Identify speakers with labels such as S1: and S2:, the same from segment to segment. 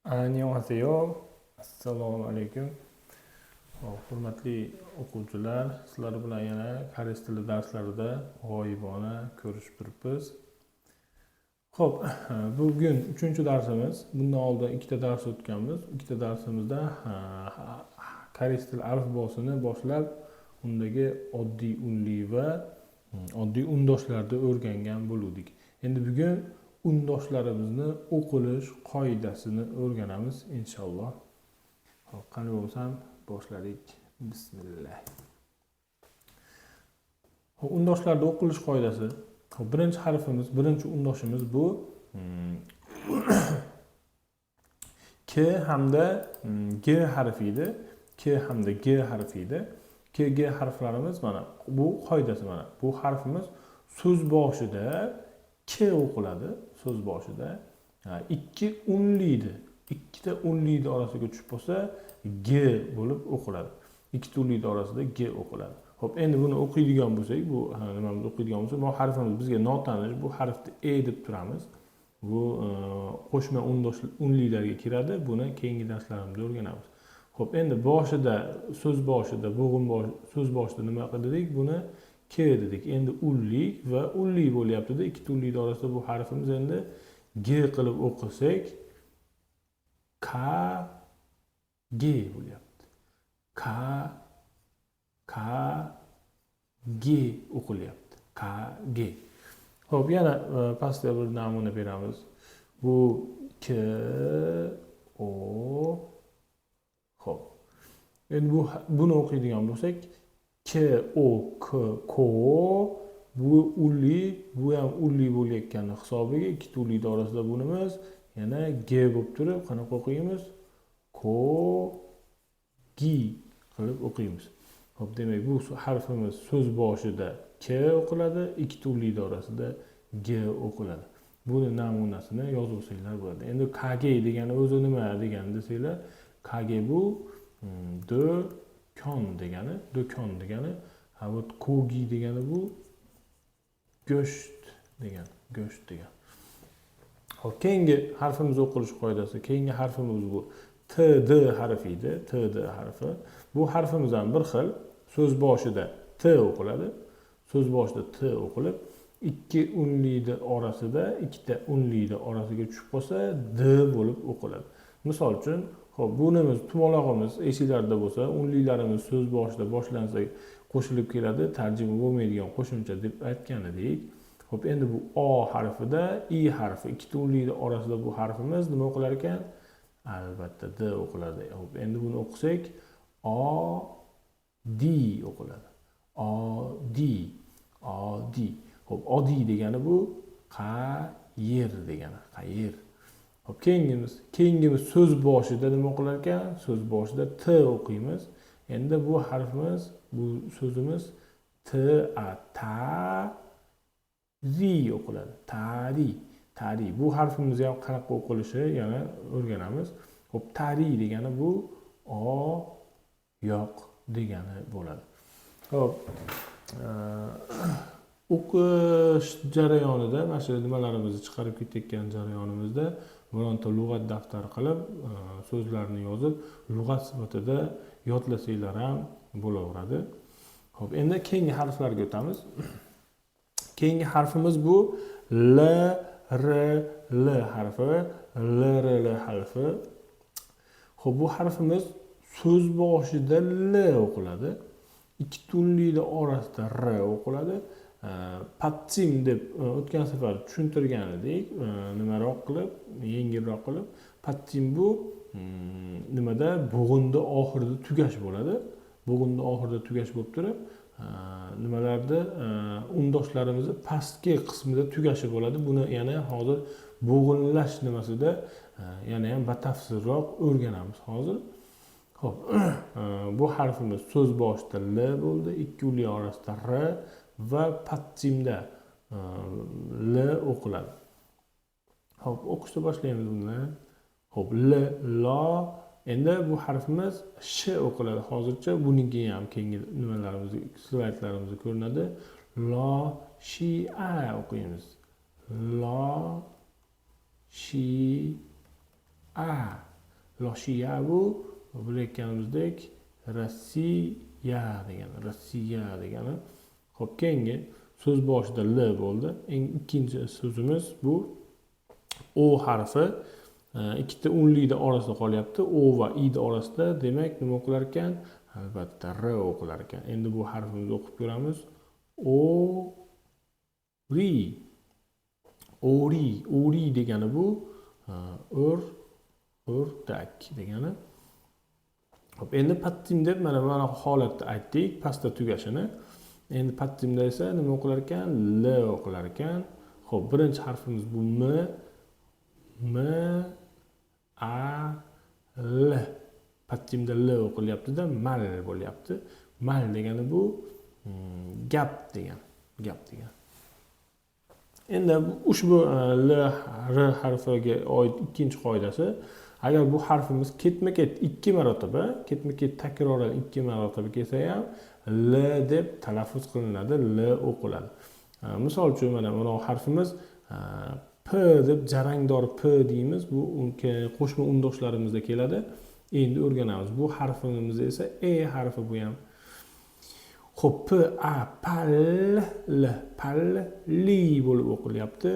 S1: Annyeonghaseyo. Assalomu alaykum. Hurmatli o'quvchilar, sizlar bilan yana koreys tili darslarida g'oyibona ko'rishib turibmiz. Xo'p, bugun 3-darsimiz. Bundan oldin 2ta dars o'tganmiz. 2ta darsimizda koreys tili alifbosini boshlab, undagi oddiy unli va oddiy undoshlarni o'rgangan bo'ldik. Endi bugun undoshlarimizni o'qilish qoidasini o'rganamiz inshaalloh. Xo'p, qani bo'lsam boshladik. Bismillah. Xo'p, undoshlarda o'qilish qoidasi. Xo'p, birinchi harfimiz, birinchi undoshimiz bu K hamda G harfi edi. K hamda G harfi edi. K, G harflarimiz mana bu qoidasi mana. Bu harfimiz so'z boshida K o'qiladi. So'z boshida ikki unliydi. Ikkita unliydi orasiga tushib bo'lsa G bo'lib o'qiladi. Ikkita unliydi orasida G o'qiladi. Xo'p, endi buni o'qiydigan bo'lsak, bu nimamiz o'qiydigan bo'lsa, bu harfimiz bizga notanish, bu harfni E deb turamiz. Bu qo'shma unlilarga kiradi. Buni keyingi darslarimizda o'rganamiz. Xo'p, endi boshida, so'z boshida, bo'g'in so'z boshida nima qildik? Buni K dedik. Endi unlik va unli bo'lyapti-da. Ikkita unliklar orasida bu harfimiz endi G qilib o'qisak K G bo'lyapti. K G o'qilyapti. K G. Xo'p, yana pastga bir namuna beramiz. Bu K O. Xo'p. Endi buni o'qiydigan bo'lsak K O K Ko, bu ulli, bu ham ulli bo'layotgani hisobiga ikkita ulli orasida bunimiz yana G bo'lib turib, qanaqa o'qiymiz? Ko Gi qilib o'qiymiz. Xo'p, demak bu harfimiz so'z boshida K o'qiladi, ikkita ulli orasida G o'qiladi. Buni namunasini yozib olsanglar bo'ladi. Endi KG degani o'zi nima degani desanglar, KG bu do'kon degani. Ha, bu kogi degani bu go'sht degani. Xo'p, keyingi harfimiz o'qilish qoidasi. Keyingi harfimiz bu TD harfi edi. TD harfi. Bu harfimiz ham bir xil. So'z boshida T o'qiladi. So'z boshida T o'qilib, ikki unliydi orasida, ikkita unliydi orasiga tushib qolsa D bo'lib o'qiladi. Misol uchun, xo'p, bunimiz tumolog'imiz esinglarda bo'lsa, unlilarimiz so'z boshida boshlansa qo'shilib keladi, tarjima bo'lmaydigan qo'shimcha deb aytgan edik. Xo'p, endi bu O harfida I harfi, ikkita unliydi orasida bu harfimiz nima o'qilar ekan? Albatta D o'qiladi. Xo'p, endi buni o'qisak O Di o'qiladi. Odi. Xo'p, odi degani bu qayer degani, qayer. Xo'p, keyingimiz so'z boshida nima o'qilar ekan? So'z boshida T o'qiymiz. Endi bu harfimiz, bu so'zimiz Tari o'qiladi. Tari. Bu harfimiz ham qanaqa o'qilishi yana o'rganamiz. Xo'p, tari degani bu oyoq degani bo'ladi. Xo'p, o'qish jarayonida, mana shu nimalarimizni chiqarib ketayotgan jarayonimizda bironta lug'at daftari qilib, so'zlarni yozib, lug'at sifatida yodlasanglar ham bo'laveradi. Xo'p, endi keyingi harflarga o'tamiz. Keyingi harfimiz bu L R L harfi, L R L harfi. Xo'p, bu harfimiz so'z boshida L o'qiladi. Ikki tunlilar orasida R o'qiladi. Patsim deb o'tgan safar tushuntirgan edik. Nimaroq qilib, yengilroq qilib. Patsim bu nimada bo'g'inda oxirida tugash bo'ladi. Bo'g'inda oxirida tugash bo'lib turib, nimalarda undoshlarimizni pastki qismida tugashi bo'ladi. Buni yana hozir bo'g'inlash nimasida yana ham batafsilroq o'rganamiz hozir. Xo'p, bu harfimiz so'z boshida L bo'ldi, ikki unli orasida R va patsimda L o'qiladi. Xo'p, o'qishni boshlaymiz buni. Xo'p, L, lo. Endi bu harfimiz Sh o'qiladi. Hozircha buniki ham keyingi nimalarimizda, slaydlarimizda ko'rinadi. Lo, shi, a o'qiymiz. Lo, shi, a Loshiya bu bilayotganimizdek Rossiya degani, Rossiya degani. Xo'p, keyingi so'z boshida L bo'ldi. Ikkinchi so'zimiz bu O harfi ikkita unlikni orasida qolyapti. O va I da orasida. Demak, nima o'qilar ekan? Albatta R o'qilar ekan. Endi bu harfimizni o'qib ko'ramiz. O ri. Ori, ori degani bu o'rdak degani. Xo'p, endi pattim deb mana holatda aytdik, pastda tugashini. Endi pattimda esa nima o'qilar ekan? L o'qilar ekan. Xo'p, birinchi harfimiz bu M A L. Pattimda L o'qilyapti-da, mal bo'lyapti. Mal degani bu gap degan, gap degan. Endi ushbu L R harfiga oid ikkinchi qoidasi, agar bu harfimiz ketma-ket 2 marotaba, ketma-ket takroran 2 marotaba kelsa ham L deb talaffuz qilinadi, L o'qiladi. Misol uchun mana bu harfimiz P deb jarangdor P deymiz. Bu qo'shma undoshlarimizda keladi. Endi o'rganamiz. Bu harfimiz esa E harfi bu ham. Xo'p, P A palli bo'lib o'qilyapti.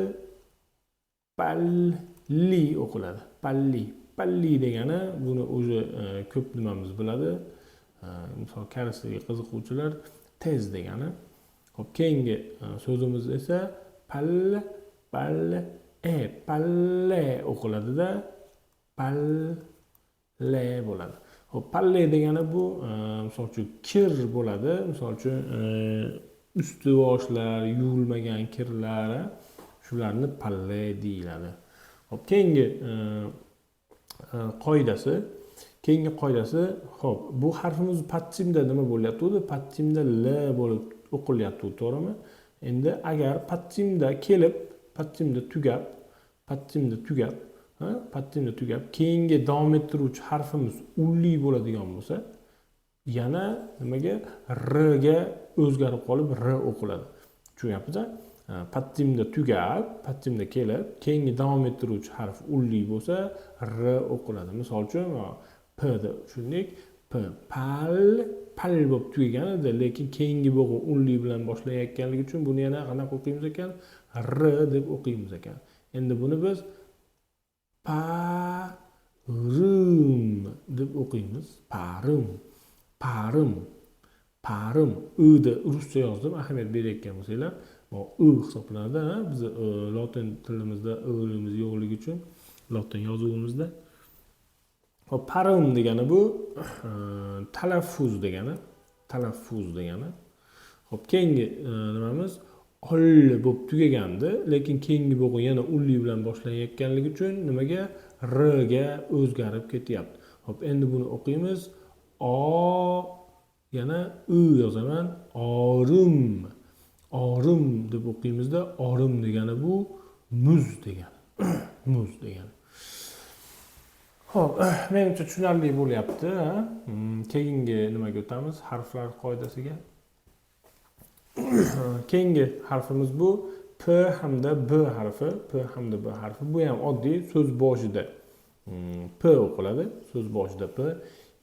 S1: Palli o'qiladi. Palli degani buni o'zi ko'p nimamiz biladi. Misol karisiga qiziquvchilar tez degani. Xo'p, keyingi so'zimiz esa palle o'qiladi-da. Palle bo'ladi. Xo'p, palle degani bu misol uchun kir bo'ladi. Misol uchun usti-boshlar, yuvilmagan kirlar, shularni palle deyiladi. Xo'p, keyingi qoidasi, xo'p, bu harfimiz pattimda nima bo'lyapti? Pattimda L bo'lib o'qilyapti, to'g'rimi? Endi agar pattimda kelib, pattimda tugab, keyingi davom ettiruvchi harfimiz unli bo'ladigan bo'lsa, yana nimaga? R ga o'zgarib qolib R o'qiladi. Tushunyapsizmi? Pattimda tugab, pattimda kelib, keyingi davom ettiruvchi harf unli bo'lsa, R o'qiladi. Misol uchun P da shunday, pal bo'lib tugagan edi, lekin keyingi bo'g'i unli bilan boshlayotganligi uchun buni yana qanaqa o'qiymiz ekan? R deb o'qiymiz ekan. Endi buni biz parim deb o'qiymiz. Parim. I'da ruscha yozdim, ahamiyat berayotgan bo'lsanglar, bu I hisoblanadi, biz lotin tilimizda i'imiz yo'qligi uchun lotin yozuvimizda. Hop, parim degani bu talaffuz degani. Hop, keyingi nimamiz ol bo'lib tugagandi, lekin keyingi bo'g'i yana unli bilan boshlanayotganligi uchun nimaga? R ga o'zgarib ketyapti. Hop, endi buni o'qiymiz. Yana I yozaman. Orim deb o'qiymizda. Orim degani bu muz degani. Muz degani. Hop, menimcha tushunarli bo'lyapti. Keyingi nimaga o'tamiz? Harflar qoidasiga. Keyingi harfimiz bu P hamda B harfi. Bu ham oddiy, so'z boshida P o'qiladi. So'z boshida P.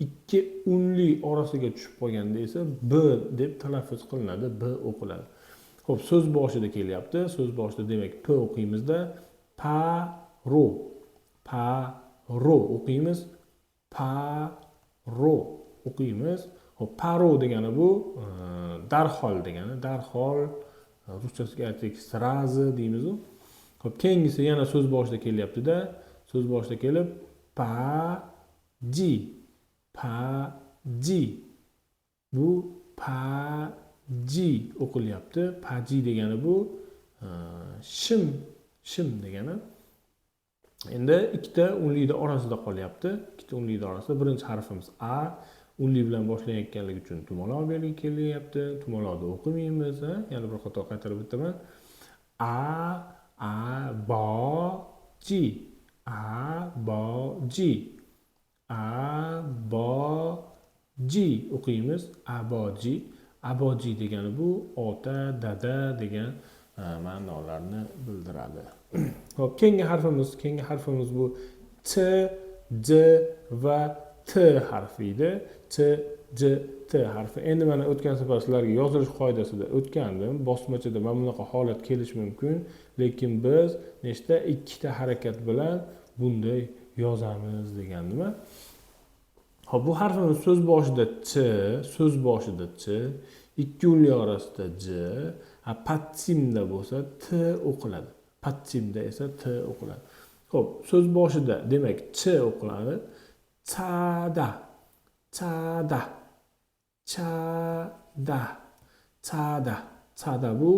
S1: Ikki unli orasiga tushib qolganda esa B deb talaffuz qilinadi, B o'qiladi. Xo'p, so'z boshida kelyapti. So'z boshida demak P o'qiymizda. Paro o'qiymiz. Paro o'qiymiz. Xo'p, paro degani bu darhol degani. Darhol ruschasiga aytsak srazi deymiz u. Xo'p, keyingisi yana so'z boshida kelyapti-da. So'z boshida kelib paji. Bu paji o'qilyapti. Paji degani bu shim degani. Endi ikkita unlikni orasida qolyapti. Birinchi harfimiz A, unli bilan boshlanayotganligi uchun tumaloq belgi Tumaloqni o'qimaymiz, yana bir xato qaytarib o'taman. Aboji o'qiymiz. Aboji degani bu ota, dada degan ma'nolarni bildiradi. Xo'p, keyingi harfimiz bu T j va t harfi edi. ch, j, t harfi. Endi mana o'tgan safar sizlarga yozilish qoidasida o'tgandim. Bosmachada mana bunaqa holat kelishi mumkin, lekin biz nechta ikkita harakat bilan bunday yozamiz degandim. Hop, bu harfimiz so'z boshida ch, so'z boshida ch, ikki unli orasida j, patsimda bo'lsa t o'qiladi. Patsimda esa t o'qiladi. Hop, so'z boshida demak ch o'qiladi. Chada, chada, chada, chada. Chada bu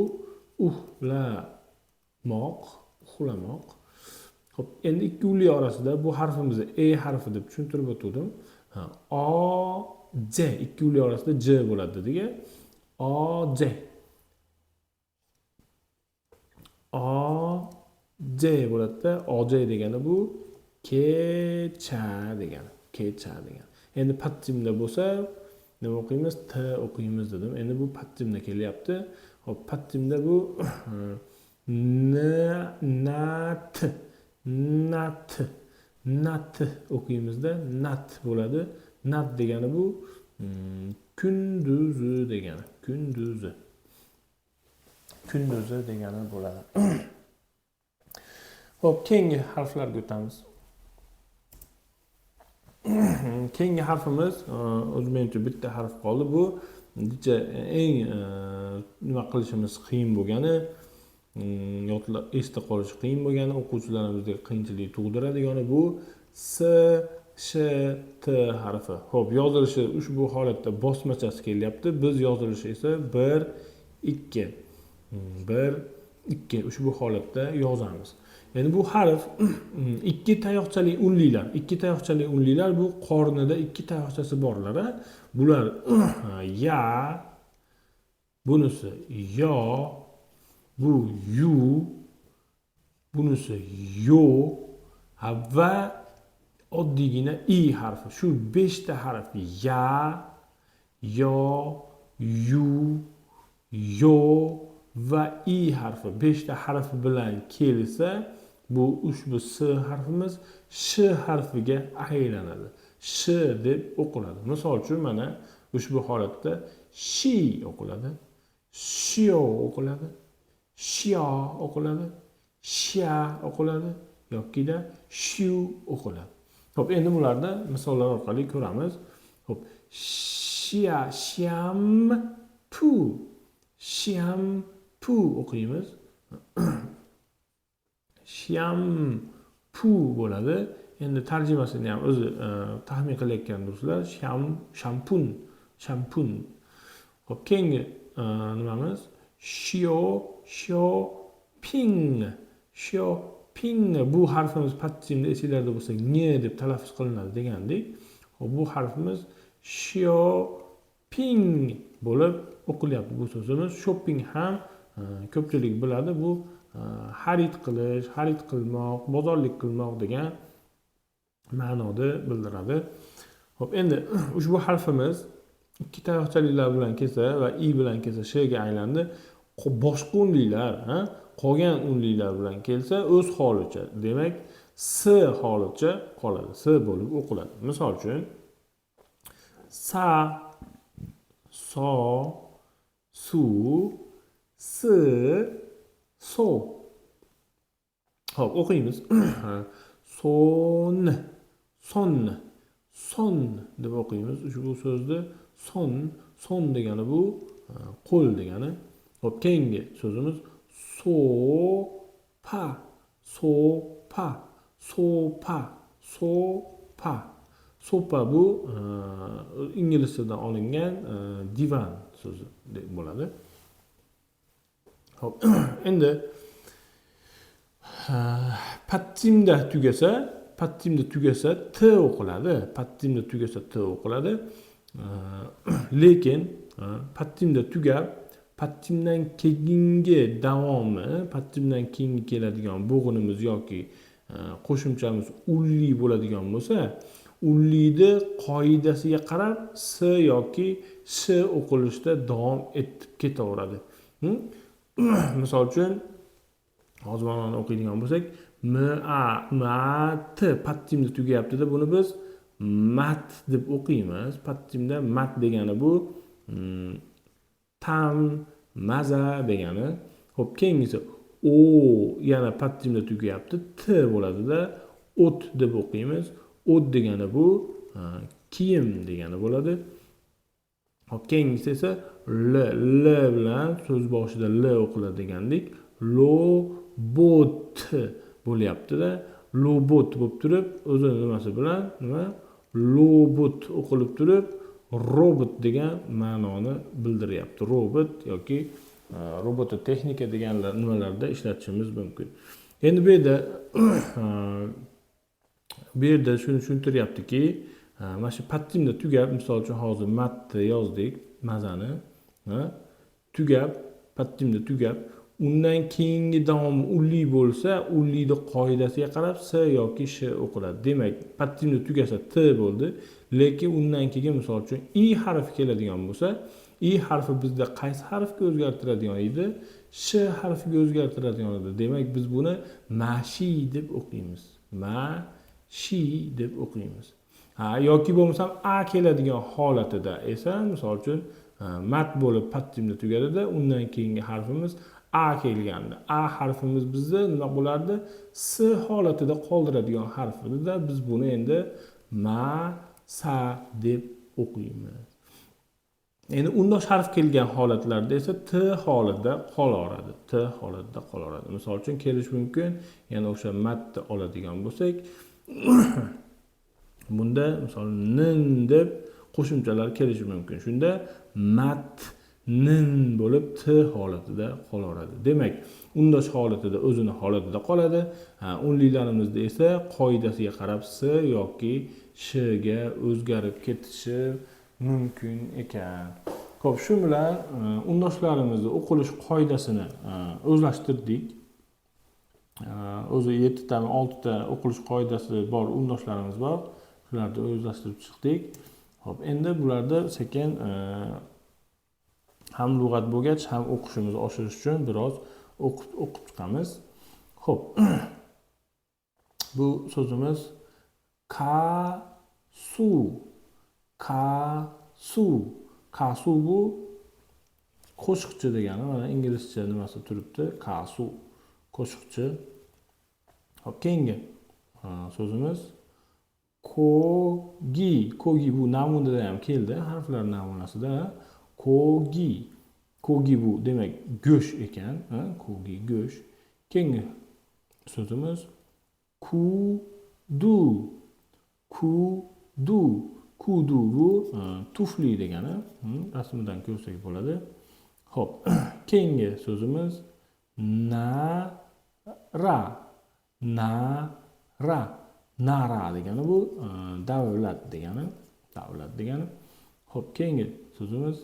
S1: uxlamoq, uxlamoq. Hop, endi ikki unli orasida bu harfimizni e harfi deb tushuntirib o'tdim. O, j, ikki unli orasida j bo'ladi dedik. O, j. O, j bo'ladi-da. O, j degani bu kecha degani. Kecha degani. Endi patsimda bo'lsa nima o'qiymiz? T o'qiymiz dedim. Endi bu patsimda kelyapti. Hop, patsimda bu nat, nat, nat o'qiymizda. Nat bo'ladi. Nat degani bu kunduzi degani. Kunduzi. Kunduzi degani bo'ladi. Hop, keyingi harflarga o'tamiz. Keyingi harfimiz o'zimcha bitta harf qoldi. Bu eng nima qilishimiz qiyin bo'lgani, esda qolishi qiyin bo'lgani, o'quvchilarimizga qiyinchilik tug'diradi. Ya'ni bu s, sh, t harfi. Hop, yozilishi ushbu holatda bosmachasi kelyapti. Biz yozilishi esa 1 2 1 2 ushbu holatda yozamiz. Endi bu harf ikki tayoqchali unlilar. Ikki tayoqchali unlilar bu qornida ikki tayoqchasi borlar. Bular ya, bunisi yo, bu yu, bunisi yo va oddiygina i harfi. Shu 5 ta harf ya, yo, yu, yo va i harfi 5 ta harf bilan kelsa, bu ushbu s harfimiz sh harfiga aylanadi. Sh deb o'qiladi. Misol uchun mana ushbu holatda shi o'qiladi, shio o'qiladi, shio o'qiladi, shia o'qiladi yokida shu o'qiladi. Hop, endi bularda misollar orqali ko'ramiz. Hop, shia, shiam, pu, shiam, pu o'qiymiz. Shiam, pu bo'ladi. Endi tarjimasini ham o'zi taxmin qilayotgan do'stlar. Shampun, shampun. Hop, keyingi nimamiz? Shio, ping, ping. Bu harfimiz patsimda esinglarda bo'lsa ne deb talaffuz qilinadi degandik. Hop, bu harfimiz ping bo'lib o'qilyapti bu so'zimiz. Shopping ham ko'pchilik biladi. Bu xarid qilish, xarid qilmoq, bozorlik qilmoq degan ma'noni bildiradi. Hop, endi ushbu harfimiz ikki tayoqchalilar bilan kelsa va i bilan kelsa sh ga aylandi. Boshqa unlilar, qolgan unlilar bilan kelsa o'z holicha, demak s holicha qoladi. S bo'lib o'qiladi. Misol uchun sa, so, su, si, so. Hop, o'qiymiz. Son, son, son deb o'qiymiz. Ushbu so'zni son degani bu qo'l degani. Hop, keyingi so'zimiz sopa, sopa, sopa, sopa. Sopa bu ingliz tilidan olingan divan so'zi bo'ladi. Hop, endi patsimda tugasa t o'qiladi. Patsimda tugasa t o'qiladi. Lekin patsimda tugab, patsimdan keyingi davomi, patsimdan keyingi keladigan bo'g'inimiz yoki qo'shimchamiz unli bo'ladigan bo'lsa, unlini qoidasiga qarab s yoki sh o'qilishda davom etib ketaveradi. Misol uchun hozir mana o'qiydigan bo'lsak, mat pattimda tugayapti-da, buni biz mat deb o'qiymiz. Pattimda mat degani bu tam, maza degani. Xo'p, keyingisi o yana pattimda tugayapti, t bo'ladida, o't deb o'qiymiz. O't degani bu kiyim degani bo'ladi. Hop, keyingisi esa l bilan so'z boshida l o'qiladi degandik. Lobot bo'lyapti-da. Lobot bo'lib turib, o'zini nimasi bilan nima? Lobot o'qilib turib, robot degan ma'noni bildiryapti. Robot yoki robototexnika deganlar nimalarda ishlatishimiz mumkin. Endi bu yerda shuni tushuntiryaptiki, mana shu pattimda tugab, misol uchun hozir matni yozdik, mazani, tugab, pattimda tugab, undan keyingi davomi ulli bo'lsa, ullida qoidasiga qarab s yoki sh o'qiladi. Demak, pattimda tugasa t bo'ldi, lekin undan keyin misol uchun i harfi keladigan bo'lsa, i harfi bizda qaysi harfga o'zgartiradigan edi? Sh harfiga o'zgartiradigan edi. Demak, biz buni mashi deb o'qiymiz. Mashi deb o'qiymiz. Yoki bo'lmasam a keladigan holatida esa, misol uchun mat bo'lib pattimda tugadida, undan keyingi harfimiz a kelganda, a harfimiz bizda nima bo'lardi? S holatida qoldiradigan harf edi-da, biz buni endi sa deb o'qiymiz. Endi undosh harf kelgan holatlarda esa t holatida qolaveradi. T holatida qolaveradi. Misol uchun kelish mumkin, yana o'sha matni oladigan bo'lsak, bunda misol nin deb qo'shimchalar kelishi mumkin. Shunda nin bo'lib t holatida qolaveradi. Demak, undosh holatida o'zini holatida qoladi. Unlilarimizda esa qoidasiga qarab s yoki sh ga o'zgarib ketishi mumkin ekan. Xo'p, shu bilan undoshlarimizni o'qilish qoidasini o'zlashtirdik. O'zi 7 ta 6 ta o'qilish qoidasi bor undoshlarimiz bor. Shularni o'zlashtirib chiqdik. Xo'p, endi bularda sekin ham lug'at bo'lgach, ham o'qishimizni oshirish uchun biroz o'qib chiqamiz. Xo'p. Bu so'zimiz kasu. Kasu bu qo'shiqchi degani, mana inglizcha nimasi turibdi? Kasu. Qo'shiqchi. Xo'p, keyingi so'zimiz kogi. Kogi bu namunada ham keldi, harflar namunasida. Kogi bu demak go'sht ekan, kogi go'sht. Keyingi so'zimiz kudu bu tufli degani, rasmdan ko'rsak bo'ladi. Xo'p, keyingi so'zimiz nara degani bu davlat degani. Xo'p, keyingi so'zimiz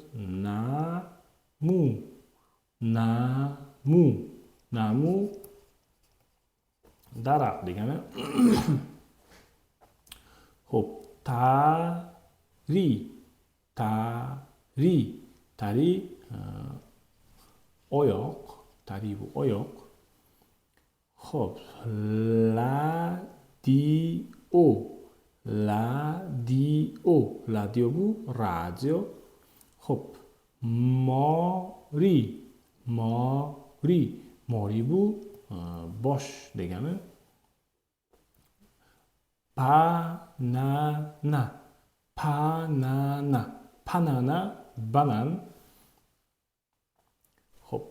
S1: namu daraxt degani. Xo'p, tari oyoq, tari bu oyoq. Xo'p, radio bu radio. Xo'p, mori bu bosh degani. Panana banan. Xo'p,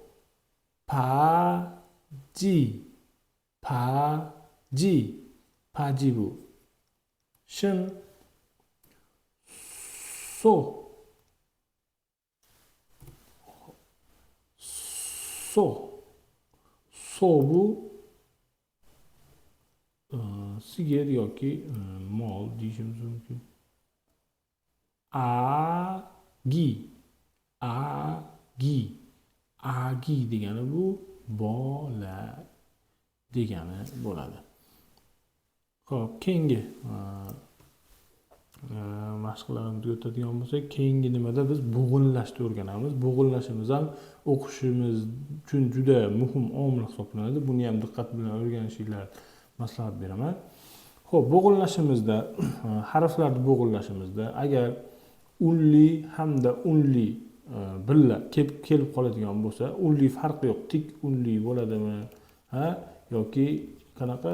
S1: paji bu shim. So bu sigir yoki mol deyishimiz mumkin. Agi degani bu bola degani bo'ladi. Xo'p, keyingi mashqlarimizni o'tadigan bo'lsak, keyingi nimada biz bo'g'inlashni o'rganamiz. Bo'g'inlashimiz ham o'qishimiz uchun juda muhim omil hisoblanadi. Buni ham diqqat bilan o'rganishinglar maslahat beraman. Xo'p, bo'g'inlashimizda harflarni bo'g'inlashimizda agar unli hamda unli birga kelib qoladigan bo'lsa, unli farqi yo'q, tik unli bo'ladimi, yoki qanaqa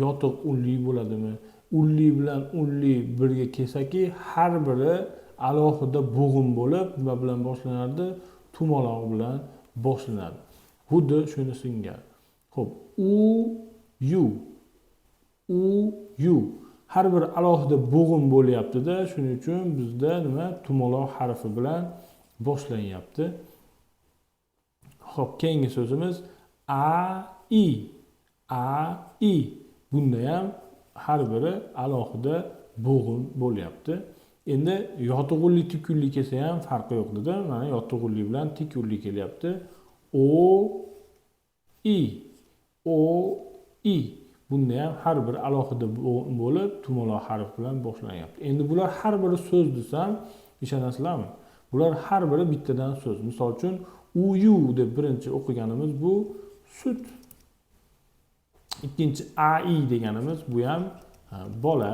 S1: yotiq unli bo'ladimi? Unli bilan unli birga kelsaki, har biri alohida bo'g'in bo'lib, nima bilan boshlanardi? Tumaloq bilan boshlanadi. Xuddi shuni singari. Xo'p, u har bir alohida bo'g'in bo'lyapti-da, shuning uchun bizda nima? Tumaloq harfi bilan boshlanyapti. Xo'p, keyingi so'zimiz a i. Bunda ham har biri alohida bo'g'in bo'lyapti. Endi yotig'unli tikunli kelsa ham farqi yo'q dedi. Mana yotig'unli bilan tikunli kelyapti. o i. Bunda ham har bir alohida bo'lib tumaloq harf bilan boshlanyapti. Endi bular har biri so'z desam, ishonasizlarmi? Bular har biri bittadan so'z. Misol uchun uyu deb birinchi o'qiganimiz bu sut. Ikkinchi ai deganimiz bu ham bola.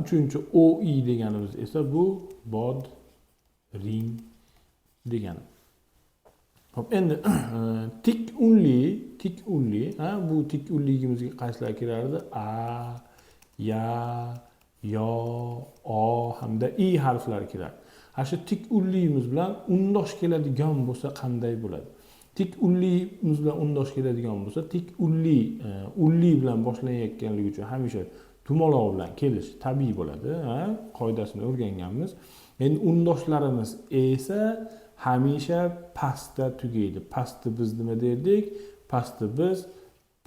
S1: Uchinchi oi deganimiz esa bu bodring degani. Hop, endi tik unli, bu tik unligimizga qaysilar kirardi? A, ya, yo, o hamda i harflari kiradi. Shu tik unligimiz bilan undosh keladigan bo'lsa qanday bo'ladi? Tik unligimiz bilan undosh keladigan bo'lsa, tik unli bilan boshlanayotganligi uchun hamisha tumaloq bilan kelish tabiiy bo'ladi, qoidasini o'rganganmiz. Endi undoshlarimiz esa hamisha pastda tugaydi. Pastni biz nima derdik? Pastni biz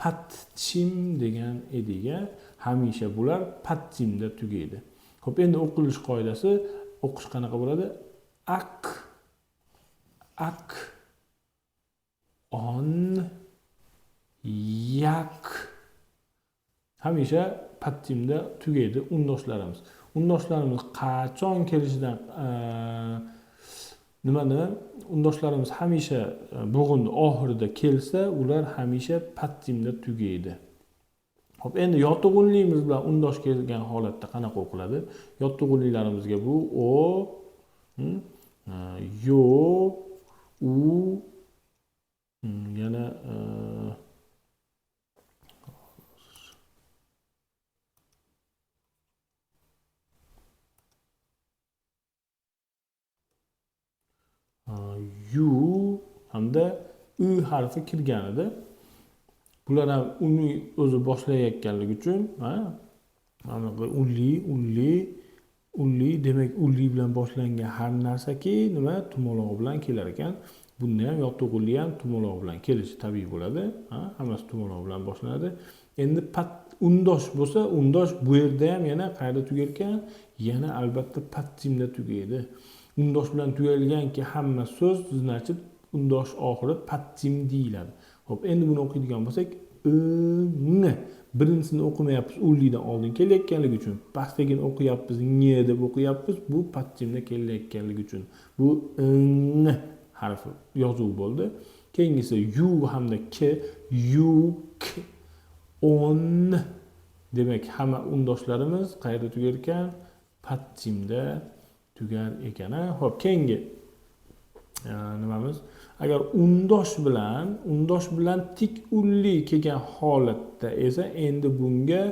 S1: patchim degan edik. Hamisha bular patchimda tugaydi. Xo'p, endi o'qilish qoidasi, o'qish qanaqa bo'ladi? Ak, on, yak. Hamisha patchimda tugaydi undoshlarimiz. Undoshlarimiz qachon kelishidan undoshlarimiz hamisha bo'g'inni oxirida kelsa, ular hamisha patchimda tugaydi. Xo'p, endi yotig'unlimiz bilan undosh kelgan holatda qanaqa o'qiladi? Yotig'unlilarimizga bu o, yo, u, yana yu hamda u harfi kirgan edi. Bular ham uni o'zi boshlayotganligi uchun, mana unli demak unli bilan boshlangan har narsaki nima tumaloq bilan kelar ekan. Bunda ham yotig'unli ham tumaloq bilan kelishi tabiiy bo'ladi. Hammasi tumaloq bilan boshlanadi. Endi undosh bo'lsa, undosh bu yerda ham yana qayerda tugar ekan? Yana albatta patchimda tugaydi. Undosh bilan tugalganki hamma so'z, значит, undosh oxiri patchim deyiladi. Xo'p, endi buni o'qiydigan bo'lsak, birinchisini o'qimayapmiz, unlidan oldin kelayotganligi uchun. Pastdagini o'qiyapmiz, nye deb o'qiyapmiz. Bu patchimda kelayotganligi uchun. Bu n harfi yozuv bo'ldi. Keyingisi yu hamda k, yuk, on. Demak, hamma undoshlarimiz qayerda tugar ekan? Patchimda tugar ekan. Xo'p, keyingi nimamiz? Agar undosh bilan tik unli kelgan holatda esa endi bunga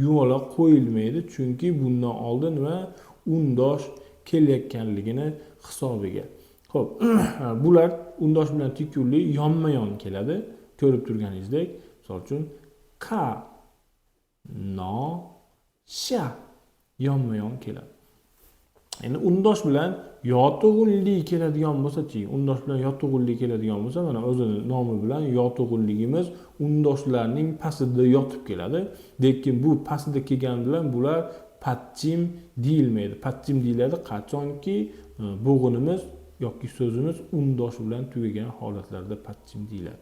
S1: yumaloq qo'yilmaydi, chunki bundan oldin nima undosh kelayotganligini hisobiga. Xo'p, bular undosh bilan tik unli yonma-yon keladi. Ko'rib turganingizdek, misol uchun ka, no, sha yonma-yon keladi. Endi undosh bilan yotig'unli keladigan bo'lsa-chi, mana o'zini nomi bilan yotig'unligimiz undoshlarning pastida yotib keladi. Lekin bu pastida kelgan bilan bular patchim deyilmaydi. Patchim deyiladi qachonki bo'g'inimiz yoki so'zimiz undosh bilan tugagan holatlarda patchim deyiladi.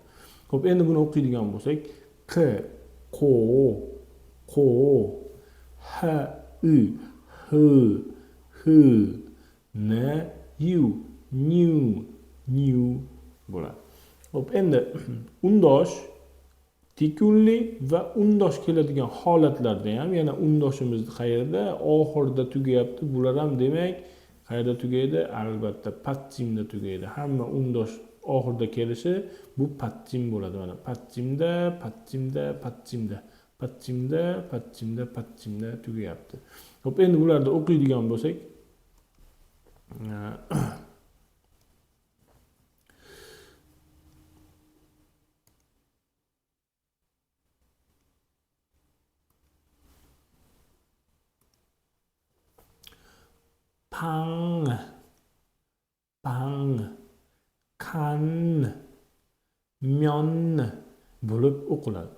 S1: Xo'p, endi buni o'qiydigan bo'lsak, q, qo, ha, u, h, na, yu, new bo'ladi. Xo'p, endi undosh Tikunlik va undosh keladigan holatlarda ham yana undoshimiz qayerda? Oxirida tugayapti. Bular ham demak qayerda tugaydi? Albatta patsimda tugaydi. Hamma undosh oxirida kelishi bu patsim bo'ladi. Mana patsimda, patsimda, patsimda, patsimda, patsimda, patsimda tugayapti. Xo'p, endi bularni o'qiydigan bo'lsak, pang, pang, kan, myon bo'lib o'qiladi.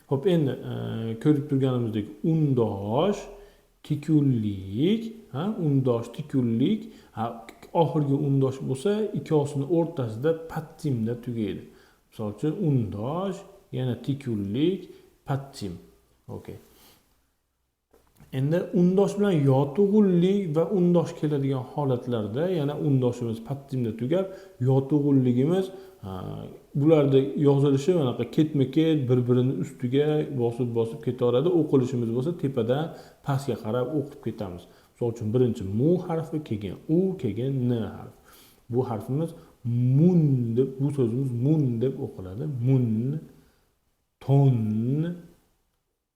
S1: Xo'p, endi ko'rib turganimizdek undosh, tikunlik, undosh, tikunlik, oxirgi undosh bo'lsa, ikkovsini o'rtasida patsimda tugaydi. Misol uchun undosh, yana tikunlik, patsim. Okay. Endi undosh bilan yotug'unlik va undosh keladigan holatlarda yana undoshimiz patsimda tugab, yotug'unligimiz bularda yozilishi manaqa ketma-ket bir-birini ustiga bosib ketaveradi. O'qilishimiz bo'lsa tepadan pastga qarab o'qib ketamiz. Misol uchun birinchi mu harfi, keyin u, keyin n harfi. Bu harfimiz mun deb, bu so'zimiz mun deb o'qiladi. Mun, ton,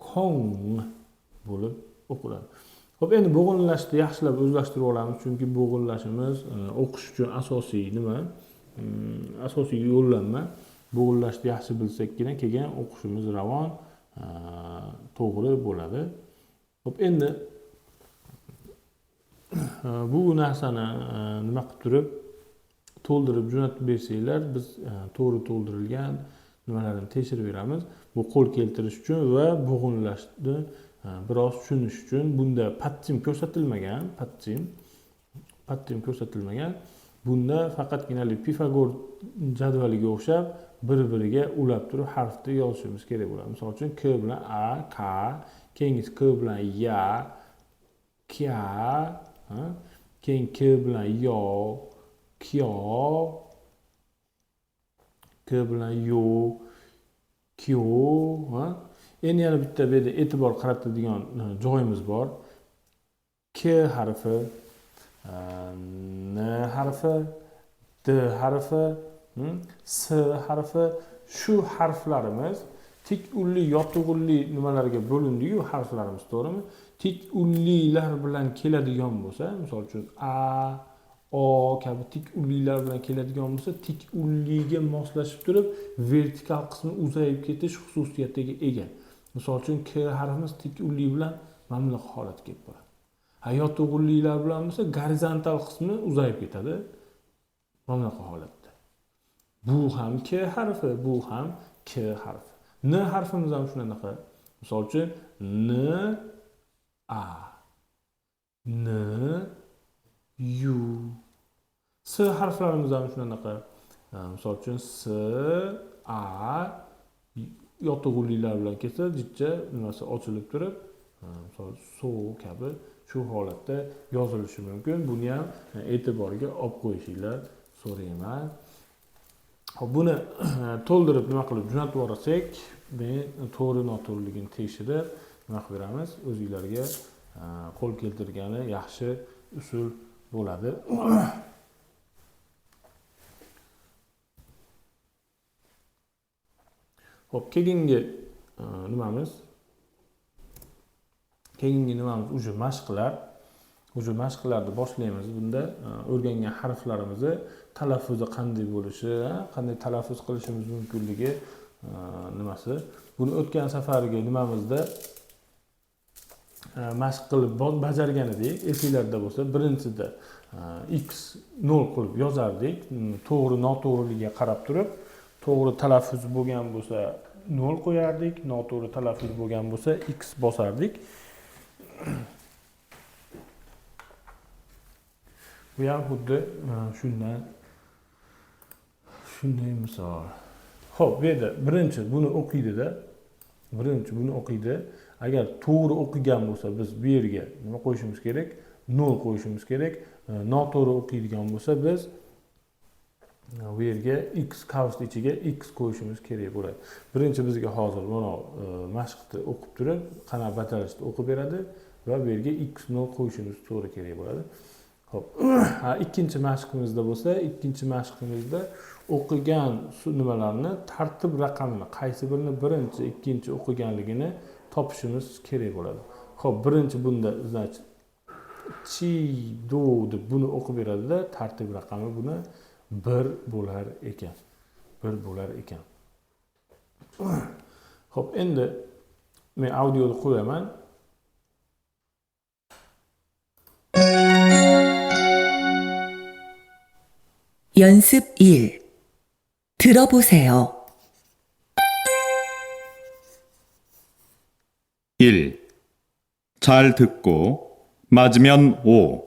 S1: kong bo'lib o'qiladi. Xo'p, endi bo'g'inlashni yaxshilab o'zlashtirib olamiz, chunki bo'g'inlashimiz o'qish uchun asosiy nima? Asosiy yo'llanma. Bo'g'inlashni yaxshi bilsakkina keyin o'qishimiz ravon, to'g'ri bo'ladi. Xo'p, endi bu narsani nima qilib turib to'ldirib jo'natib bersanglar, biz to'g'ri to'ldirilgan nimalarni tekshirib beramiz. Bu qo'l keltirish uchun va bo'g'inlashni biroz tushunish uchun. Bunda patsim ko'rsatilmagan, patsim ko'rsatilmagan. Bunda faqatgina Pifagor jadvaliga o'xshab bir-biriga ulab turib harfni yozishimiz kerak bo'ladi. Misol uchun k bilan a, k, keyingisi k bilan ya, kya, keyin k bilan yo, kyo, k bilan yo, kyo, endi yana bitta bu yerda e'tibor qaratadigan joyimiz bor. K harfi, n harfi, d harfi, s harfi, shu harflarimiz tik unli, yotug'unli nimalarga bo'lindi-yu harflarimiz, to'g'rimi? Tik unlilar bilan keladigan bo'lsa, misol uchun a, o kabi tik unlilar bilan keladigan bo'lsa, tik unliga moslashib turib vertikal qismi uzayib ketish xususiyatiga ega. Misol uchun k harfimiz tik unli bilan mana bunaqa holatga kelib qoladi. Yotug'unlilar bilan bo'lsa gorizontal qismi uzayib ketadi. Mana bunaqa holatda. Bu ham k harfi, bu ham k harfi. N harfimiz ham shunaqa. Misol uchun n, a, n, u. S harflarimiz ham shunaqa. Misol uchun s, a, yotug'unlilar bilan kelsa, jichcha nimasi ochilib turib, misol so kabi shu holatda yozilishi mumkin. Buni ham e'tiborga olib qo'yishinglar so'rayman. Xo'p, buni to'ldirib nima qilib jo'natib yuborsak, men to'g'ri noto'g'riligini tekshirib nima qilib beramiz? O'zingizlarga qo'l keltirgani yaxshi usul bo'ladi. Xo'p, keyingi nimamiz? Keyingi nimamiz uje mashqlar. Uje mashqlarni boshlaymiz. Bunda o'rgangan harflarimizni talaffuzi qanday bo'lishi, qanday talaffuz qilishimiz mumkinligi nimasi. Buni o'tgan safargi nimamizda mashq qilib bajargan edik. Esinglarda bo'lsa, birinchisida x 0 qilib yozardik. To'g'ri noto'g'riligiga qarab turib, to'g'ri talaffuz bo'lgan bo'lsa 0 qo'yardik, noto'g'ri talaffuz bo'lgan bo'lsa x bosardik. Bu ham xuddi shunday misol. Xo'p, bu yerda birinchi buni o'qiydi-da. Birinchi buni o'qiydi. Agar to'g'ri o'qigan bo'lsa, biz bu yerga nima qo'yishimiz kerak? 0 qo'yishimiz kerak. Noto'g'ri o'qiydigan bo'lsa, biz bu yerga x qavsni ichiga x qo'yishimiz kerak bo'ladi. Birinchi bizga hozir mana mashqni o'qib turib, qanaqa batarishni o'qib beradi va bu yerga x ni qo'yishimiz to'g'ri kerak bo'ladi. Xo'p, ikkinchi mashqimizda bo'lsa, ikkinchi mashqimizda o'qigan nimalarni tartib raqamini, qaysi birini birinchi, ikkinchi o'qiganligini topishimiz kerak bo'ladi. Xo'p, birinchi bunda значит chi do deb buni o'qib beradi-da, tartib raqami buni 1 bo'lar ekan. 1 bo'lar ekan. Xo'p, endi men audioni qo'yaman.
S2: 연습 1. 들어보세요.
S3: 1. 잘 듣고 맞으면 O,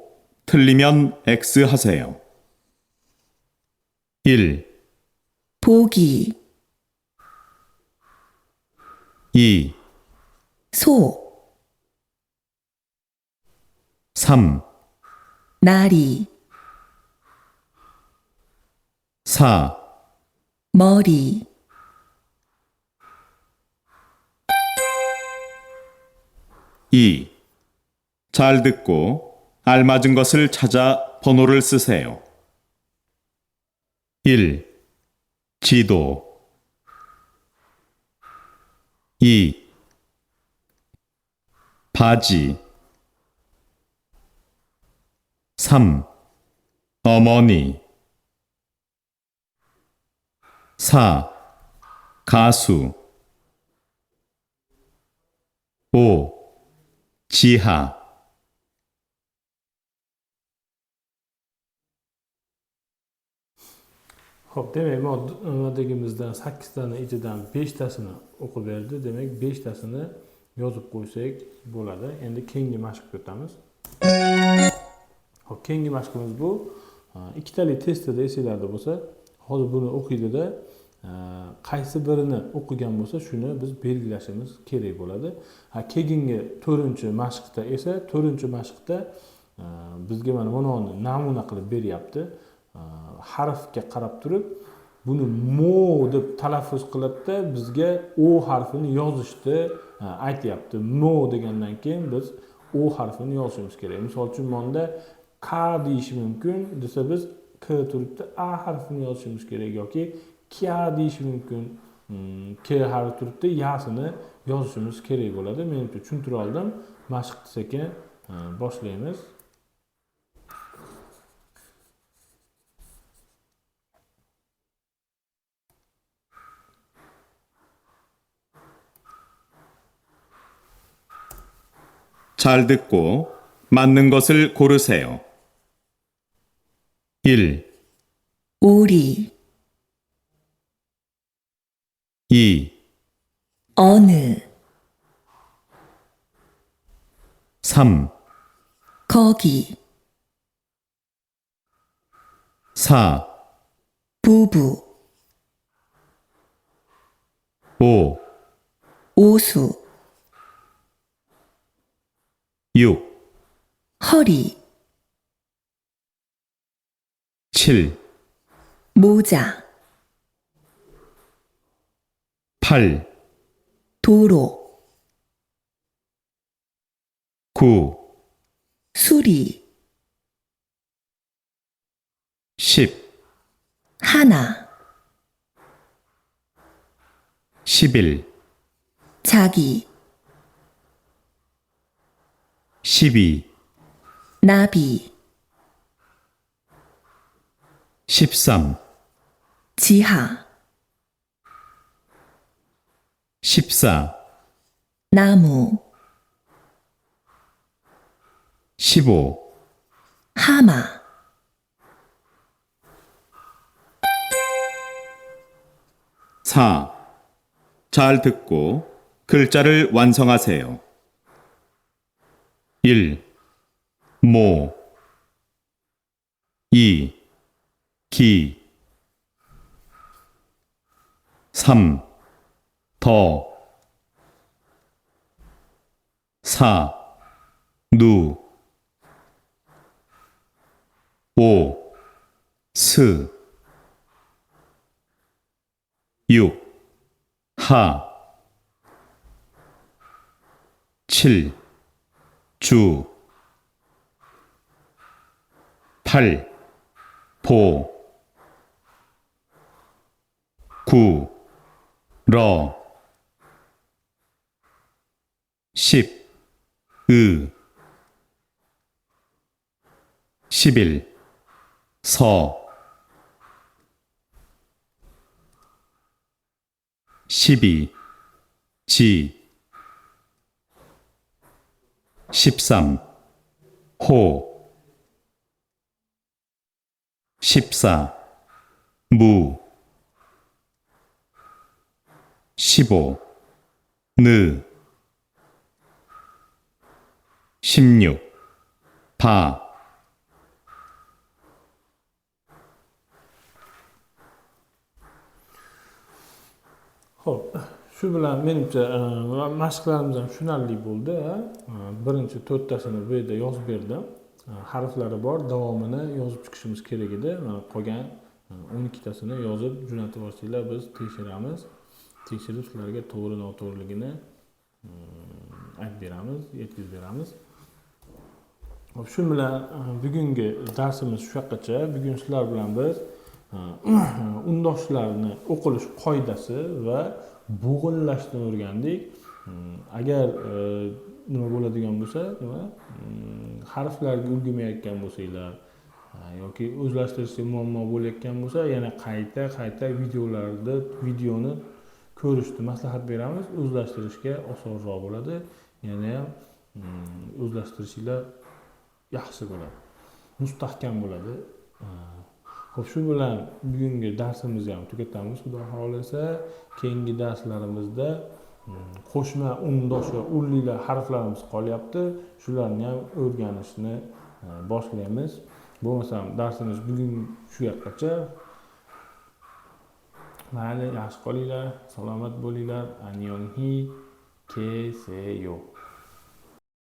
S3: 틀리면 X 하세요. 1.
S2: 보기,
S3: 2.
S2: 소,
S3: 3.
S2: 나리,
S3: 4.
S2: 머리,
S3: 2. 잘 듣고 알맞은 것을 찾아 번호를 쓰세요. 1. 지도 2. 바지 3. 어머니 4. 가수 5. 지하
S1: Xo'p, demak, nimaligimizdan 8 tani ichidan 5 tasini o'qib berdi. Demak, 5 tasini yozib qo'ysak bo'ladi. Endi keyingi mashqqa o'tamiz. Xo'p, keyingi mashqimiz bu. Ikkitali testida esinglarda bo'lsa, hozir buni o'qiydida, qaysi birini o'qigan bo'lsa, shuni biz belgilashimiz kerak bo'ladi. Keyingi 4-mashqda esa, 4-mashqda bizga mana buni namuna qilib beryapti. Harfga qarab turib, buni mo deb talaffuz qilibdi, bizga o harfini yozishni aytyapti. Mo degandan keyin biz o harfini yozishimiz kerak. Misol uchun bunda k deyish mumkin desa, biz k turibdi a harfini yozishimiz kerak yoki kya deyish mumkin. K harfi turibdi yasini yozishimiz kerak bo'ladi. Menimcha tushuntira oldim. Mashqni sekin boshlaymiz.
S3: 잘 듣고 맞는 것을 고르세요. 1.
S2: 오리,
S3: 2.
S2: 어느,
S3: 3.
S2: 거기,
S3: 4.
S2: 부부,
S3: 5.
S2: 오수,
S3: 6.
S2: 허리,
S3: 7.
S2: 모자,
S3: 8.
S2: 도로,
S3: 9.
S2: 수리,
S3: 10.
S2: 하나,
S3: 11.
S2: 자기,
S3: 12.
S2: 나비,
S3: 13.
S2: 지하,
S3: 14.
S2: 나무,
S3: 15.
S2: 하마,
S3: 4. 잘 듣고 글자를 완성하세요. 1. 모 2. 기 3. 더 4. 누 5. 스 6, 하, 7, 주, 8, 보, 9, 러, 10, 의, 11, 서, 12, 지, 13, 호, 14, 무, 15, 느, 16, 바,
S1: Xo'p, shu bilan menimcha mashqlarimiz ham tushunarli bo'ldi. Birinchi 4tasini bu yerda yozib berdim. Harflari bor, davomini yozib chiqishimiz kerak edi. Mana qolgan 12tasini yozib jo'natib yuborsanglar biz tekshiramiz. Tekshirib sizlarga to'g'ri noto'g'riligini aytib beramiz, yetkazib beramiz. Xo'p, shu bilan bugungi darsimiz shu yoqqacha. Bugun sizlar bilan biz undoshlarni o'qilish qoidasi va bo'g'inlashni o'rgandik. Agar nima bo'ladigan bo'lsa, harflarga ulgurmayotgan bo'lsanglar yoki o'zlashtirishda muammo bo'layotgan bo'lsa, yana qayta videoni ko'rishni maslahat beramiz. O'zlashtirishga osonroq bo'ladi. Yana ham o'zlashtirishinglar yaxshi bo'ladi. Mustahkam bo'ladi. Xo'p, shu bilan bugungi darsimizni ham tugatamiz. Xudo xolasa, keyingi darslarimizda qo'shma undosh va urlilar harflarimiz qolyapti. Shularni ham o'rganishni boshlaymiz. Bo'lmasam darsimiz bugun shu yoqqacha. Mayli, yaxshi qolinglar, salomat bo'linglar. Annyeonghi, keseyo.